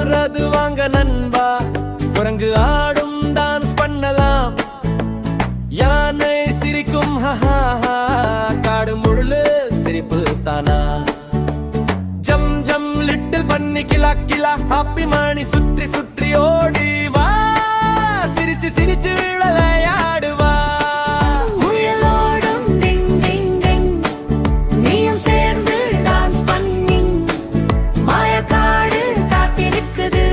சொல்றது வாங்க நண்பா, குரங்கு ஆடும் டான்ஸ் பண்ணலாம், யானை சிரிக்கும் ஹஹாஹா, காடு முழுலு சிரிப்பு தானா. ஜம் ஜம் லிட்டில் பன்னி கிலா கிலா, ஹாப்பி மாணி சுற்றி சுற்றி ஓடி வா, சிரிச்சு சிரிச்சு விளையாடுவா. முயலோடும் டிங் டிங் டிங், நீயும் சேர்ந்து டான்ஸ் பண்ணி, மாயக்காடு காத்திருக்குது,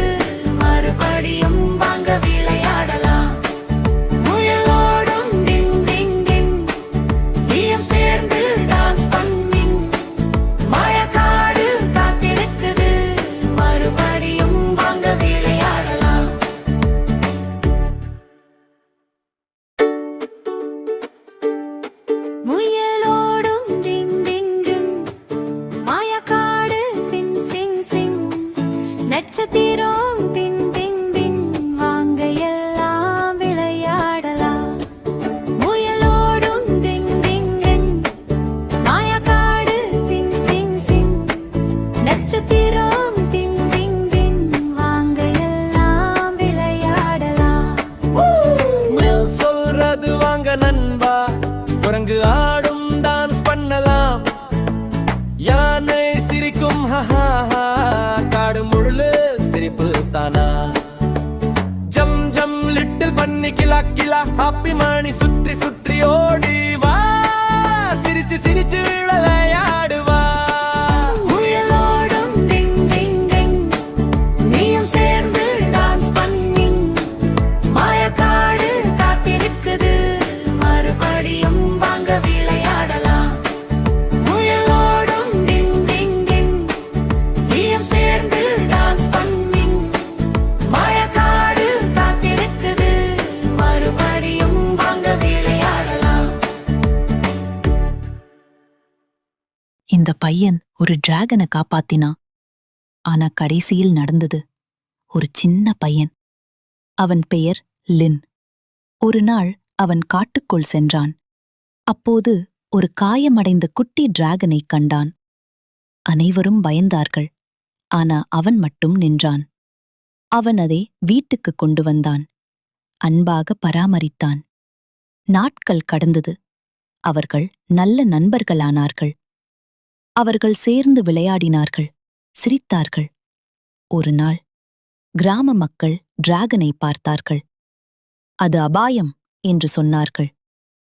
மறுபடியும் வாங்க விளையாடலாம். முயலோடும் டிங் டிங் டிங், நீயும் சேர்ந்து டான்ஸ் பண்ணி, மாயக்காடு காத்திருக்குது, மறுபடியும் வாங்க விளையாடலாம். முயலோடும் டிங் டிங் டிங், மாயக்காடு சிங் சிங் சிங், நட்சத்திரம் பின் பின் பின், வாங்க எல்லாம் விளையாடலாம். முயலோடும் டிங் டிங் டிங், மாயக்காடு சிங் சிங் சிங், நட்சத்திரம் பின் பின் பின், வாங்க எல்லாம் விளையாடலாம். முயல் சொல்றது வாங்க நண்பா, குரங்கு ஆடும் டான்ஸ் பண்ணலாம், யானை சிரிக்கும் ஹஹாஹா, காடு முழுலு சிரிப்பு தானா. ஜம் ஜம் லிட்டில் பன்னி கிலா கிலா, ஹாப்பி மாணி சுற்றி சுற்றி ஓடி வா, சிரிச்சு சிரிச்சு விளையாடுவா. முயலோடும் டிங் டிங் டிங், நீயும் சேர்ந்து டான்ஸ் பண்ணி, மாயக்காடு காத்திருக்குது, மறுபடியும் வாங்க விளையாடலாம். முயலோடும் டிங் டிங் டிங், நீயும் சேர்ந்து டான்ஸ் பண்ணி, மாயக்காடு காத்திருக்குது, மறுபடியும் வாங்க விளையாடலாம். இந்த பையன் ஒரு டிராகனை காப்பாத்தினான். ஆனா கடைசியில் நடந்தது ஒரு சின்ன பையன். அவன் பெயர் லின். ஒரு நாள் அவன் காட்டுக்குள் சென்றான். அப்போது ஒரு காயமடைந்த குட்டி டிராகனை கண்டான். அனைவரும் பயந்தார்கள். ஆனா அவன் மட்டும் நின்றான். அவன் அதை வீட்டுக்கு கொண்டு வந்தான். அன்பாக பராமரித்தான். நாட்கள் கடந்தது. அவர்கள் நல்ல நண்பர்களானார்கள். அவர்கள் சேர்ந்து விளையாடினார்கள், சிரித்தார்கள். ஒரு நாள் கிராம மக்கள் டிராகனை பார்த்தார்கள். அது அபாயம் என்று சொன்னார்கள்.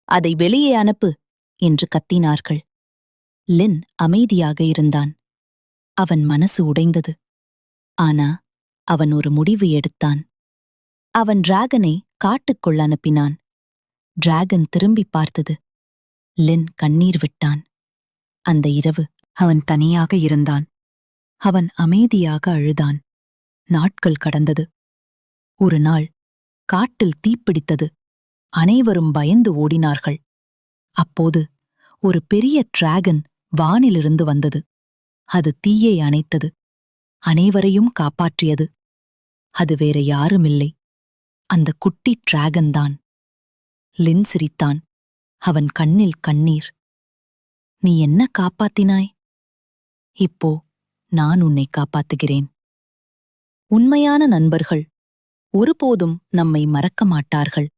அதை வெளியே அனுப்பு என்று கத்தினார்கள். லின் அமைதியாக இருந்தான். அவன் மனசு உடைந்தது. ஆனா அவன் ஒரு முடிவு எடுத்தான். அவன் டிராகனை காட்டுக்குள் அனுப்பினான். டிராகன் திரும்பி பார்த்தது. லின் கண்ணீர் விட்டான். அந்த இரவு அவன் தனியாக இருந்தான். அவன் அமைதியாக அழுதான். நாட்கள் கடந்தது. ஒரு நாள் காட்டில் தீப்பிடித்தது. அனைவரும் பயந்து ஓடினார்கள். அப்போது ஒரு பெரிய டிராகன் வானிலிருந்து வந்தது. அது தீயை அணைத்தது. அனைவரையும் காப்பாற்றியது. அது வேற யாருமில்லை, அந்த குட்டி டிராகன் தான். லின் சிரித்தான். அவன் கண்ணில் கண்ணீர். நீ என்ன காப்பாத்தினாய்? இப்போ நான் உன்னை காப்பாத்துகிறேன். உண்மையான நண்பர்கள் ஒருபோதும் நம்மை மறக்க மாட்டார்கள்.